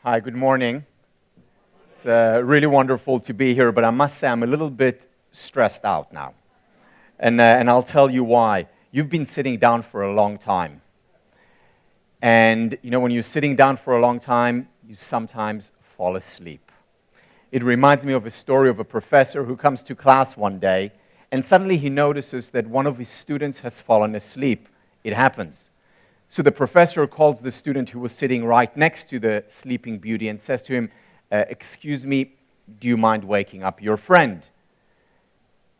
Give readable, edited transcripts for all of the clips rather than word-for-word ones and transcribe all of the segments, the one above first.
Hi, good morning. It's really wonderful to be here, but I must say I'm a little bit stressed out now. And I'll tell you why. You've been sitting down for a long time. And, when you're sitting down for a long time, you sometimes fall asleep. It reminds me of a story of a professor who comes to class one day, and suddenly he notices that one of his students has fallen asleep. It happens. So the professor calls the student who was sitting right next to the sleeping beauty and says to him, "Excuse me, do you mind waking up your friend?"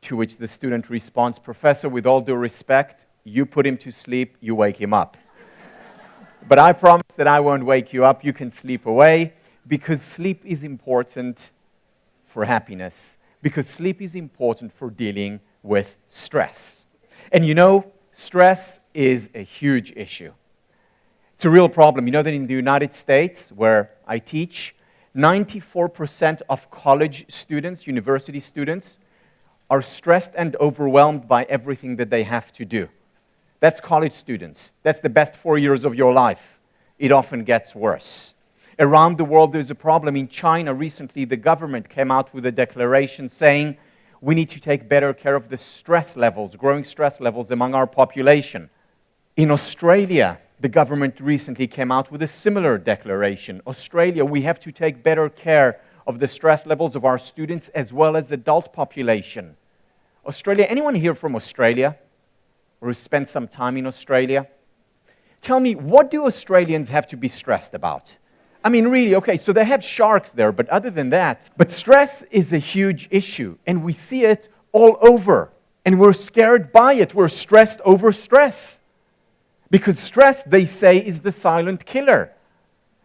To which the student responds, "Professor, with all due respect, you put him to sleep, you wake him up. But I promise that I won't wake you up, you can sleep away, because sleep is important for happiness, because sleep is important for dealing with stress." And stress is a huge issue. It's a real problem. You know that in the United States, where I teach, 94% of college students, university students, are stressed and overwhelmed by everything that they have to do. That's college students. That's the best 4 years of your life. It often gets worse. Around the world, there's a problem. In China, recently, the government came out with a declaration saying we need to take better care of the stress levels, growing stress levels among our population. In Australia, the government recently came out with a similar declaration. Australia, we have to take better care of the stress levels of our students as well as adult population. Australia, anyone here from Australia or who spent some time in Australia? Tell me, what do Australians have to be stressed about? I mean, really, okay, so they have sharks there, but other than that, but stress is a huge issue, and we see it all over, and we're scared by it. We're stressed over stress. Because stress, they say, is the silent killer.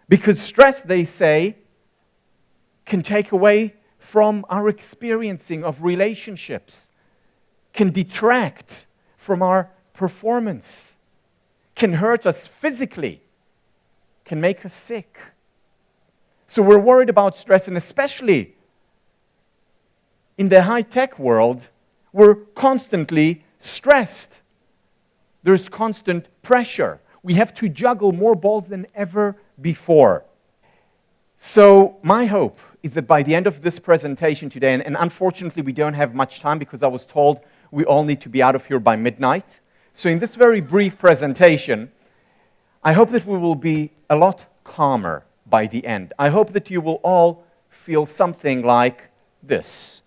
Because stress, they say, can take away from our experiencing of relationships, can detract from our performance, can hurt us physically, can make us sick. So we're worried about stress, and especially in the high-tech world, we're constantly stressed. There's constant pressure. We have to juggle more balls than ever before. So my hope is that by the end of this presentation today, and unfortunately we don't have much time because I was told we all need to be out of here by midnight. So in this very brief presentation, I hope that we will be a lot calmer by the end. I hope that you will all feel something like this.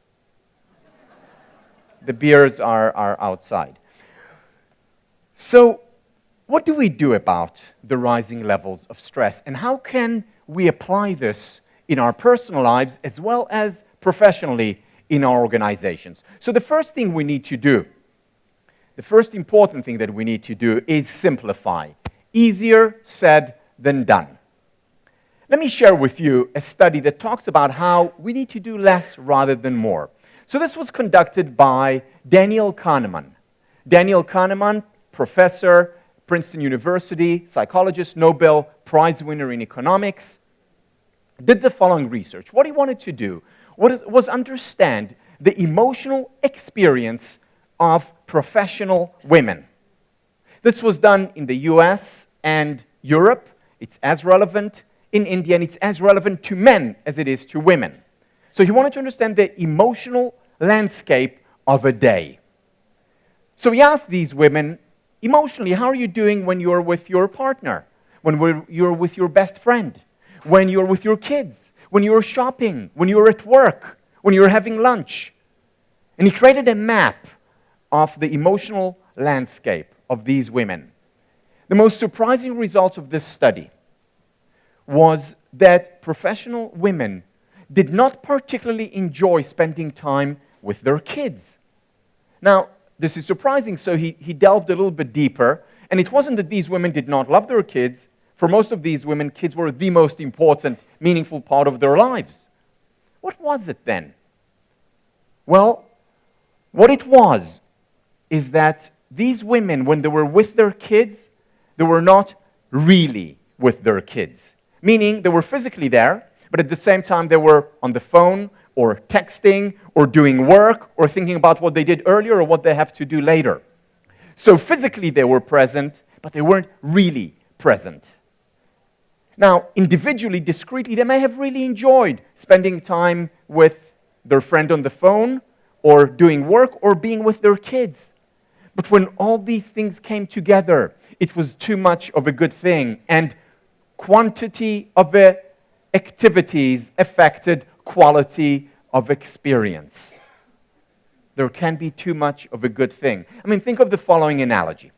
The beers are outside. So, what do we do about the rising levels of stress? And how can we apply this in our personal lives as well as professionally in our organizations? So the first thing we need to do, the first important thing that we need to do is simplify. Easier said than done. Let me share with you a study that talks about how we need to do less rather than more. So this was conducted by Daniel Kahneman. Daniel Kahneman, professor, Princeton University, psychologist, Nobel Prize winner in economics, did the following research. What he wanted to do was understand the emotional experience of professional women. This was done in the US and Europe. It's as relevant in India, and it's as relevant to men as it is to women. So he wanted to understand the emotional landscape of a day. So he asked these women, emotionally, how are you doing when you're with your partner? When you're with your best friend? When you're with your kids? When you're shopping? When you're at work? When you're having lunch? And he created a map of the emotional landscape of these women. The most surprising result of this study was that professional women did not particularly enjoy spending time with their kids. Now, this is surprising, so he delved a little bit deeper, and it wasn't that these women did not love their kids. For most of these women, kids were the most important, meaningful part of their lives. What was it then? Well, what it was is that these women, when they were with their kids, they were not really with their kids. Meaning, they were physically there, but at the same time, they were on the phone, or texting, or doing work, or thinking about what they did earlier or what they have to do later. So physically they were present, but they weren't really present. Now, individually, discreetly, they may have really enjoyed spending time with their friend on the phone, or doing work, or being with their kids. But when all these things came together, it was too much of a good thing, and quantity of activities affected quality of experience. There can be too much of a good thing. I mean, think of the following analogy.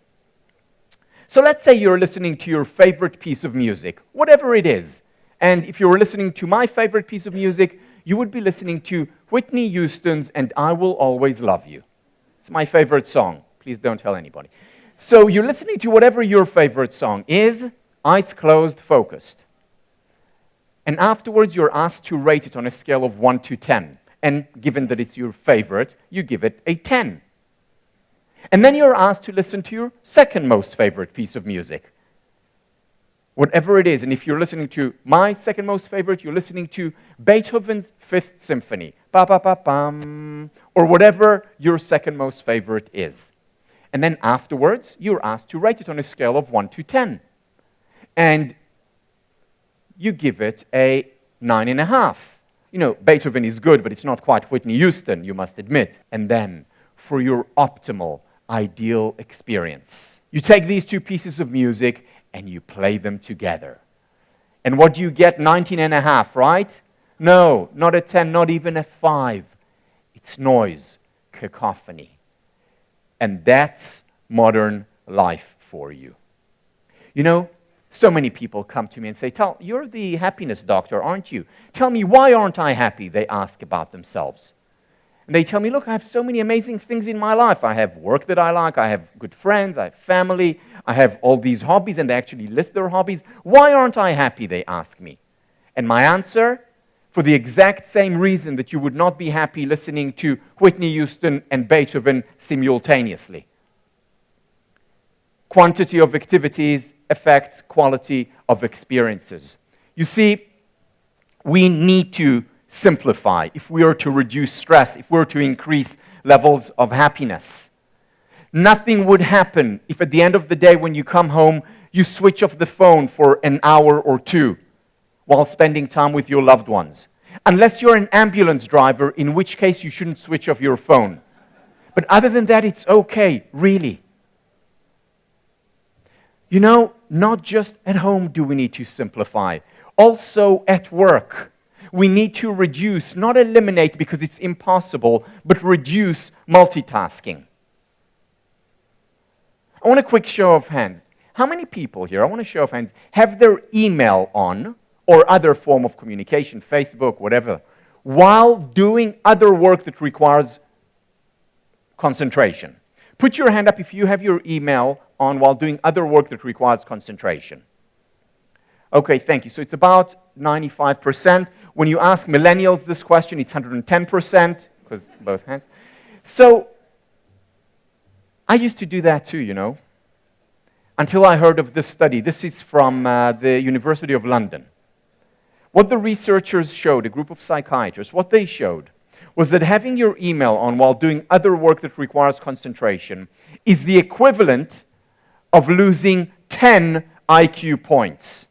So let's say you're listening to your favorite piece of music, whatever it is. And if you were listening to my favorite piece of music, you would be listening to Whitney Houston's "And I Will Always Love You." It's my favorite song. Please don't tell anybody. So you're listening to whatever your favorite song is, eyes closed, focused. And afterwards, you're asked to rate it on a scale of 1 to 10. And given that it's your favorite, you give it a 10. And then you're asked to listen to your second most favorite piece of music, whatever it is. And if you're listening to my second most favorite, you're listening to Beethoven's Fifth Symphony, pa-pa-pa-pam, or whatever your second most favorite is. And then afterwards, you're asked to rate it on a scale of 1 to 10. And you give it a 9.5. You know, Beethoven is good, but it's not quite Whitney Houston, you must admit. And then, for your optimal, ideal experience, you take these two pieces of music and you play them together. And what do you get? 19.5, right? No, not a 10, not even a 5. It's noise, cacophony. And that's modern life for you. You know, so many people come to me and say, "Tal, you're the happiness doctor, aren't you? Tell me, why aren't I happy?" They ask about themselves. And they tell me, "Look, I have so many amazing things in my life. I have work that I like, I have good friends, I have family, I have all these hobbies," and they actually list their hobbies. "Why aren't I happy?" they ask me. And my answer, for the exact same reason that you would not be happy listening to Whitney Houston and Beethoven simultaneously. Quantity of activities affects quality of experiences. You see, we need to simplify if we are to reduce stress, if we're to increase levels of happiness. Nothing would happen if at the end of the day when you come home, you switch off the phone for an hour or two while spending time with your loved ones. Unless you're an ambulance driver, in which case you shouldn't switch off your phone. But other than that, it's okay, really. You know, not just at home do we need to simplify. Also at work, we need to reduce, not eliminate because it's impossible, but reduce multitasking. I want a quick show of hands. How many people here, I want a show of hands, have their email on, or other form of communication, Facebook, whatever, while doing other work that requires concentration? Put your hand up if you have your email on while doing other work that requires concentration. Okay, thank you. So it's about 95%. When you ask millennials this question, it's 110%, because both hands. So I used to do that too, you know, until I heard of this study. This is from the University of London. What the researchers showed, a group of psychiatrists, what they showed was that having your email on while doing other work that requires concentration is the equivalent of losing 10 IQ points.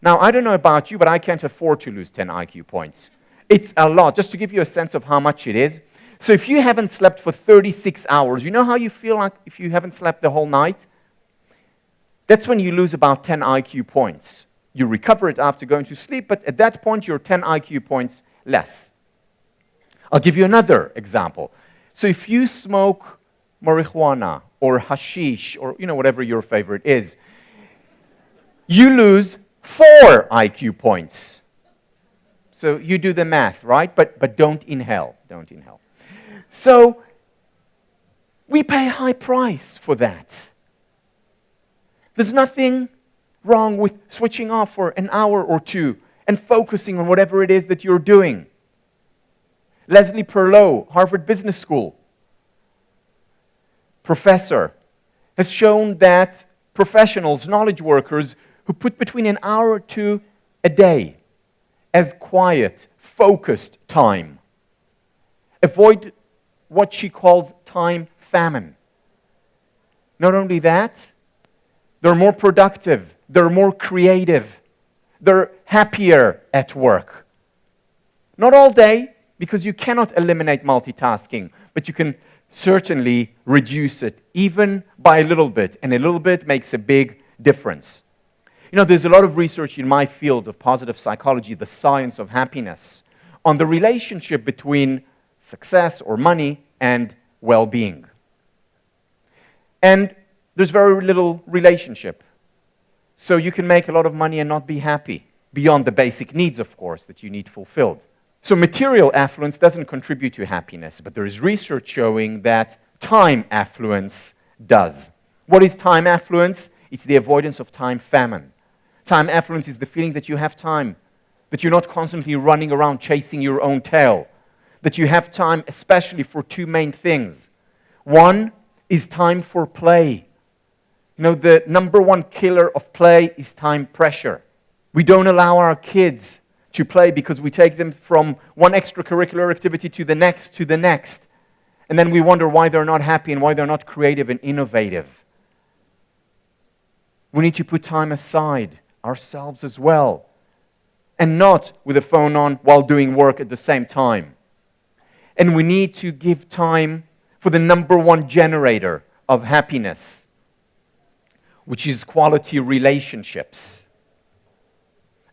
Now, I don't know about you, but I can't afford to lose 10 IQ points. It's a lot, just to give you a sense of how much it is. So if you haven't slept for 36 hours, you know how you feel like if you haven't slept the whole night? That's when you lose about 10 IQ points. You recover it after going to sleep, but at that point, you're 10 IQ points less. I'll give you another example. So if you smoke marijuana or hashish or whatever your favorite is, you lose 4 IQ points. So you do the math, right? But don't inhale. Don't inhale. So we pay a high price for that. There's nothing wrong with switching off for an hour or two and focusing on whatever it is that you're doing. Leslie Perlow, Harvard Business School, professor, has shown that professionals, knowledge workers, who put between an hour or two a day as quiet, focused time, avoid what she calls time famine. Not only that, they're more productive, they're more creative, they're happier at work. Not all day, because you cannot eliminate multitasking, but you can certainly reduce it, even by a little bit, and a little bit makes a big difference. You know, there's a lot of research in my field of positive psychology, the science of happiness, on the relationship between success or money and well-being. And there's very little relationship. So you can make a lot of money and not be happy, beyond the basic needs, of course, that you need fulfilled. So material affluence doesn't contribute to happiness, but there is research showing that time affluence does. What is time affluence? It's the avoidance of time famine. Time affluence is the feeling that you have time, that you're not constantly running around chasing your own tail, that you have time especially for two main things. One is time for play. You know, the number one killer of play is time pressure. We don't allow our kids to play because we take them from one extracurricular activity to the next, and then we wonder why they're not happy and why they're not creative and innovative. We need to put time aside, ourselves as well, and not with a phone on while doing work at the same time. And we need to give time for the number one generator of happiness, which is quality relationships.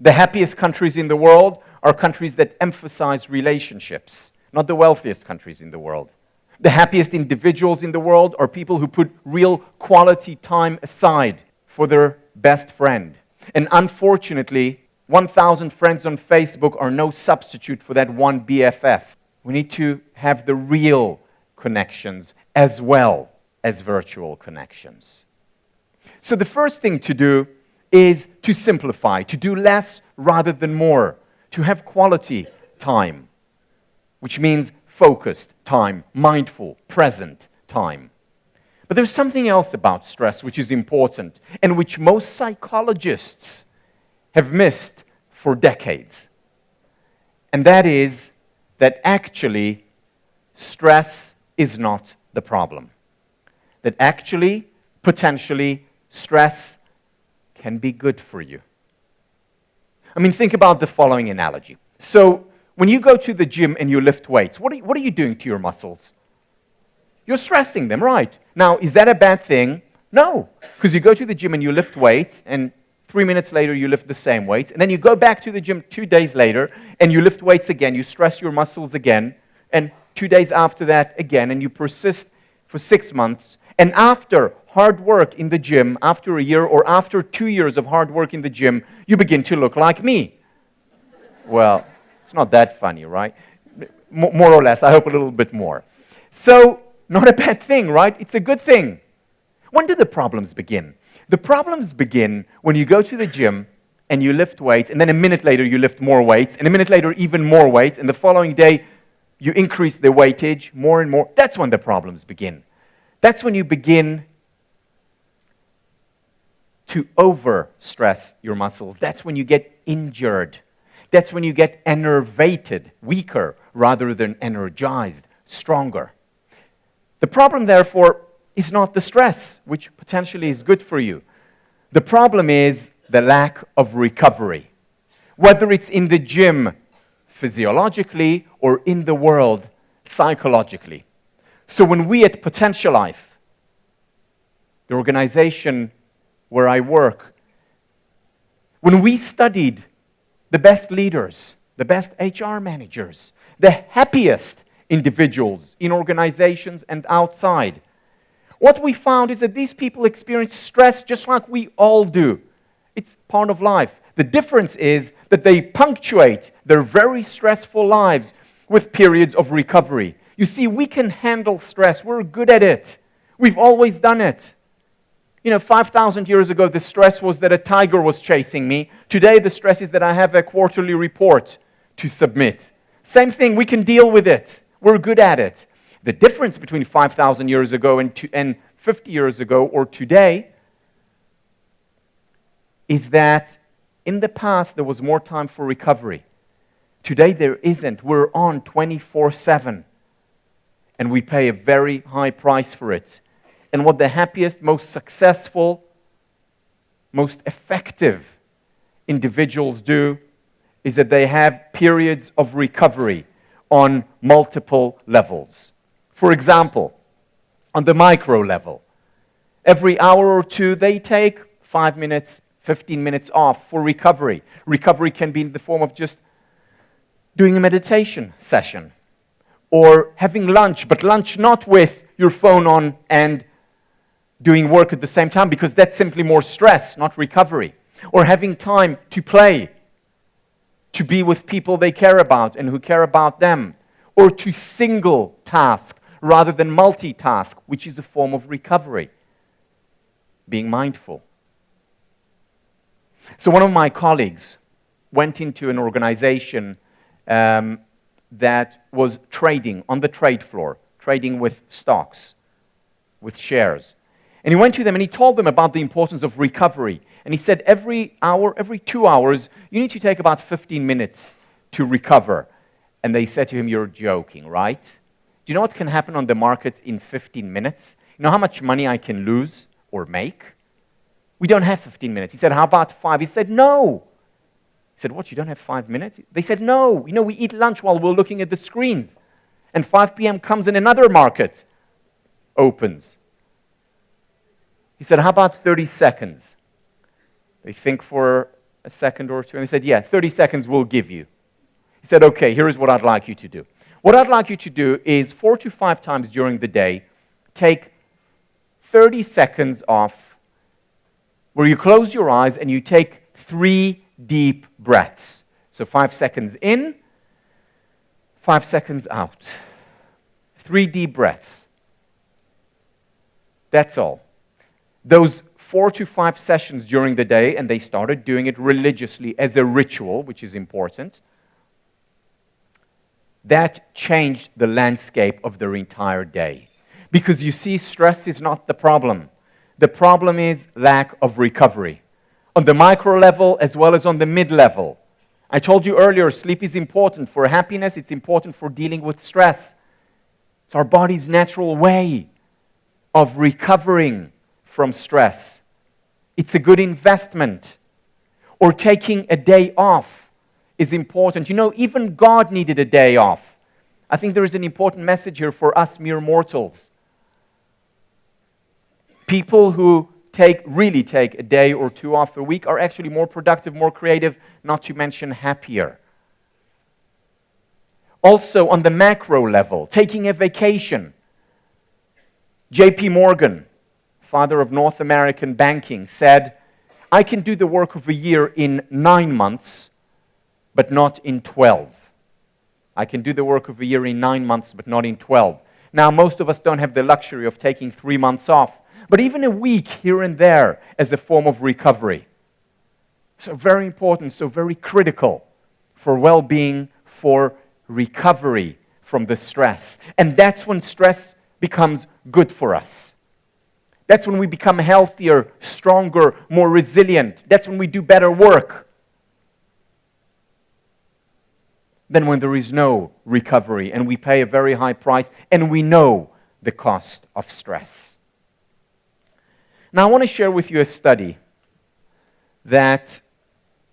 The happiest countries in the world are countries that emphasize relationships, not the wealthiest countries in the world. The happiest individuals in the world are people who put real quality time aside for their best friend. And unfortunately, 1,000 friends on Facebook are no substitute for that one BFF. We need to have the real connections as well as virtual connections. So the first thing to do is to simplify, to do less rather than more, to have quality time, which means focused time, mindful, present time. But there's something else about stress which is important and which most psychologists have missed for decades. And that is that actually stress is not the problem. That actually, potentially, stress can be good for you. I mean, think about the following analogy. So, when you go to the gym and you lift weights, what are you doing to your muscles? You're stressing them, right? Now, is that a bad thing? No, because you go to the gym and you lift weights, and 3 minutes later you lift the same weights, and then you go back to the gym 2 days later, and you lift weights again, you stress your muscles again, and 2 days after that again, and you persist for 6 months, and after hard work in the gym, after a year or after 2 years of hard work in the gym, you begin to look like me. Well, it's not that funny, right? More or less, I hope a little bit more. So, not a bad thing, right? It's a good thing. When do the problems begin? The problems begin when you go to the gym and you lift weights, and then a minute later you lift more weights, and a minute later even more weights, and the following day you increase the weightage more and more. That's when the problems begin. That's when you begin to overstress your muscles. That's when you get injured. That's when you get enervated, weaker, rather than energized, stronger. The problem, therefore, is not the stress, which potentially is good for you. The problem is the lack of recovery. Whether it's in the gym, physiologically, or in the world, psychologically. So when we at Potentialife, the organization where I work, when we studied the best leaders, the best HR managers, the happiest individuals in organizations and outside, what we found is that these people experience stress just like we all do. It's part of life. The difference is that they punctuate their very stressful lives with periods of recovery. You see, we can handle stress. We're good at it. We've always done it. 5,000 years ago, the stress was that a tiger was chasing me. Today, the stress is that I have a quarterly report to submit. Same thing, we can deal with it. We're good at it. The difference between 5,000 years ago and 50 years ago or today is that in the past, there was more time for recovery. Today, there isn't. We're on 24/7. And we pay a very high price for it. And what the happiest, most successful, most effective individuals do is that they have periods of recovery on multiple levels. For example, on the micro level, every hour or two they take 5 minutes, 15 minutes off for recovery. Recovery can be in the form of just doing a meditation session or having lunch, but lunch not with your phone on and doing work at the same time, because that's simply more stress, not recovery. Or having time to play, to be with people they care about and who care about them, or to single task rather than multitask, which is a form of recovery. Being mindful. So one of my colleagues went into an organization that was trading on the trade floor, trading with stocks, with shares. And he went to them and he told them about the importance of recovery. And he said every hour, every 2 hours, you need to take about 15 minutes to recover. And they said to him, "You're joking, right? Do you know what can happen on the markets in 15 minutes? You know how much money I can lose or make? We don't have 15 minutes. He said, "How about 5? He said, "No." He said, "What, you don't have 5 minutes?" They said, "No. You know, we eat lunch while we're looking at the screens. And 5 p.m. comes and another market opens." He said, "How about 30 seconds? They think for a second or two, and they said, "Yeah, 30 seconds we'll give you." He said, "Okay, here is what I'd like you to do. What I'd like you to do is 4 to 5 times during the day, take 30 seconds off where you close your eyes and you take 3 deep breaths. So 5 seconds in, 5 seconds out. 3 deep breaths. That's all. Those 4 to 5 sessions during the day, and they started doing it religiously as a ritual, which is important, that changed the landscape of their entire day. Because you see, stress is not the problem. The problem is lack of recovery. On the micro level as well as on the mid level. I told you earlier, sleep is important for happiness, it's important for dealing with stress. It's our body's natural way of recovering from stress. It's a good investment. Or taking a day off is important. You know, even God needed a day off. I think there is an important message here for us mere mortals. People who really take a day or two off a week are actually more productive, more creative, not to mention happier. Also, on the macro level, taking a vacation. J.P. Morgan, father of North American banking, said, "I can do the work of a year in 9 months, but not in 12. I can do the work of a year in 9 months, but not in 12. Now, most of us don't have the luxury of taking 3 months off, but even a week here and there as a form of recovery. So very important, so very critical for well-being, for recovery from the stress. And that's when stress becomes good for us. That's when we become healthier, stronger, more resilient. That's when we do better work than when there is no recovery and we pay a very high price and we know the cost of stress. Now, I want to share with you a study that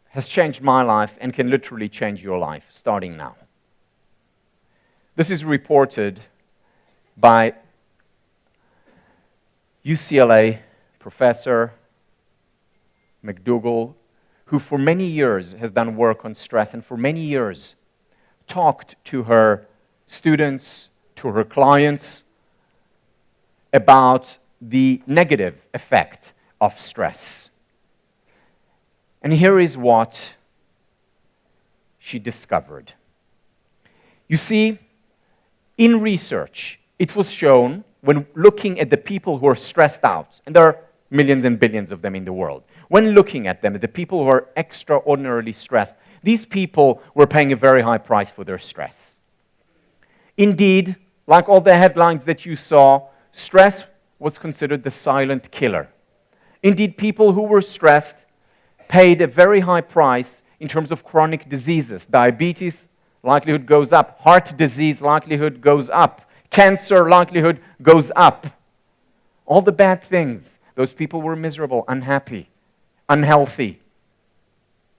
has changed my life and can literally change your life, starting now. This is reported by UCLA professor McDougall, who for many years has done work on stress and for many years talked to her students, to her clients about the negative effect of stress. And here is what she discovered. You see, in research, it was shown when looking at the people who are stressed out, and there are millions and billions of them in the world, when looking at them, the people who are extraordinarily stressed, these people were paying a very high price for their stress. Indeed, like all the headlines that you saw, stress was considered the silent killer. Indeed, people who were stressed paid a very high price in terms of chronic diseases. Diabetes, likelihood goes up. Heart disease, likelihood goes up. Cancer, likelihood goes up. All the bad things. Those people were miserable, unhappy, unhealthy.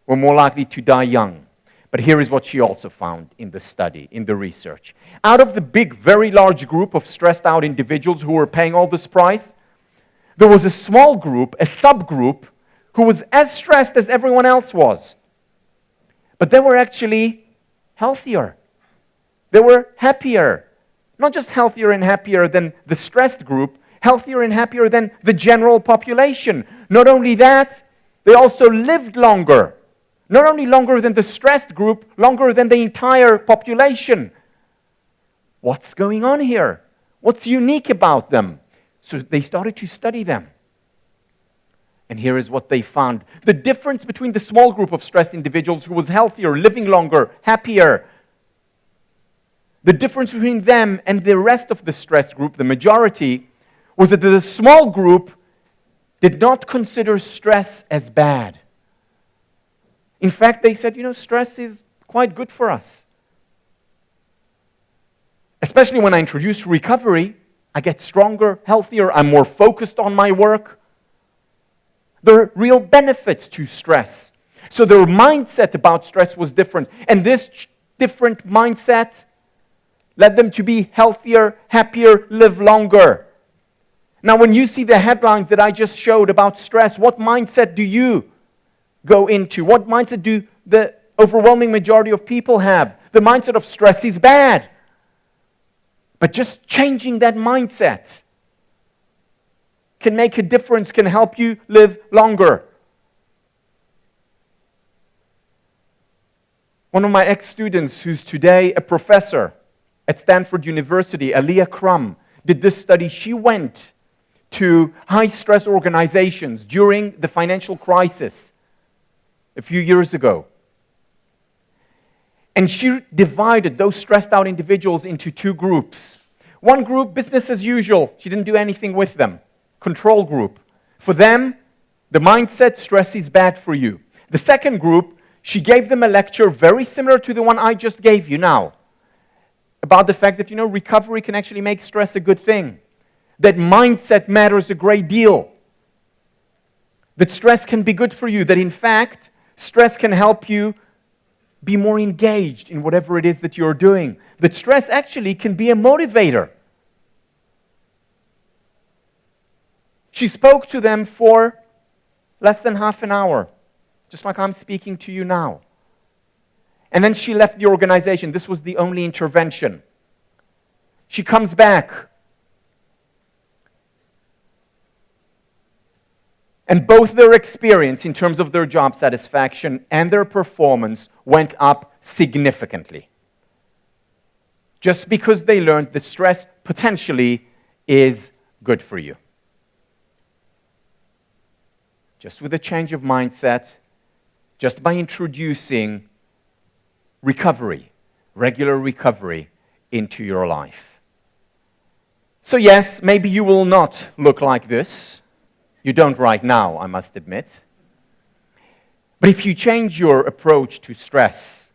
were more likely to die young. But here is what she also found in the study, in the research. Out of the big, very large group of stressed out individuals who were paying all this price, there was a small group, a subgroup, who was as stressed as everyone else was. But they were actually healthier. They were happier. Not just healthier and happier than the stressed group, healthier and happier than the general population. Not only that, they also lived longer. Not only longer than the stressed group, longer than the entire population. What's going on here? What's unique about them? So they started to study them. And here is what they found. The difference between the small group of stressed individuals who was healthier, living longer, happier, the difference between them and the rest of the stressed group, the majority, was that the small group did not consider stress as bad. In fact, they said, stress is quite good for us. Especially when I introduce recovery, I get stronger, healthier, I'm more focused on my work. There are real benefits to stress. So their mindset about stress was different. And this different mindset led them to be healthier, happier, live longer. Now, when you see the headlines that I just showed about stress, what mindset do you go into? What mindset do the overwhelming majority of people have? The mindset of stress is bad. But just changing that mindset can make a difference, can help you live longer. One of my ex-students, who's today a professor at Stanford University, Aliyah Crum, did this study. She went to high-stress organizations during the financial crisis a few years ago. And she divided those stressed out individuals into two groups. One group, business as usual. She didn't do anything with them. Control group. For them, the mindset, stress is bad for you. The second group, she gave them a lecture very similar to the one I just gave you now, about the fact that, recovery can actually make stress a good thing. That mindset matters a great deal. That stress can be good for you. That in fact, stress can help you be more engaged in whatever it is that you're doing. That stress actually can be a motivator. She spoke to them for less than half an hour, just like I'm speaking to you now. And then she left the organization. This was the only intervention. She comes back. And both their experience in terms of their job satisfaction and their performance went up significantly. Just because they learned that stress potentially is good for you. Just with a change of mindset, just by introducing recovery, regular recovery into your life. So yes, maybe you will not look like this. You don't right now, I must admit. But if you change your approach to stress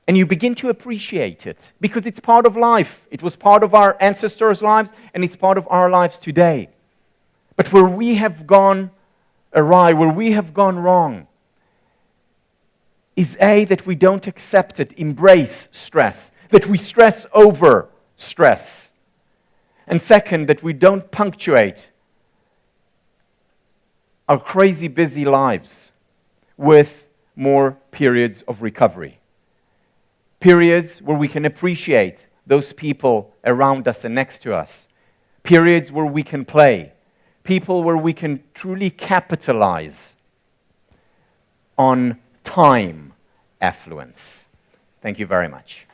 and you begin to appreciate it, because it's part of life, it was part of our ancestors' lives and it's part of our lives today. But where we have gone awry, where we have gone wrong, is A, that we don't accept it, embrace stress, that we stress over stress. And second, that we don't punctuate our crazy busy lives with more periods of recovery. Periods where we can appreciate those people around us and next to us. Periods where we can play. People where we can truly capitalize on time affluence. Thank you very much.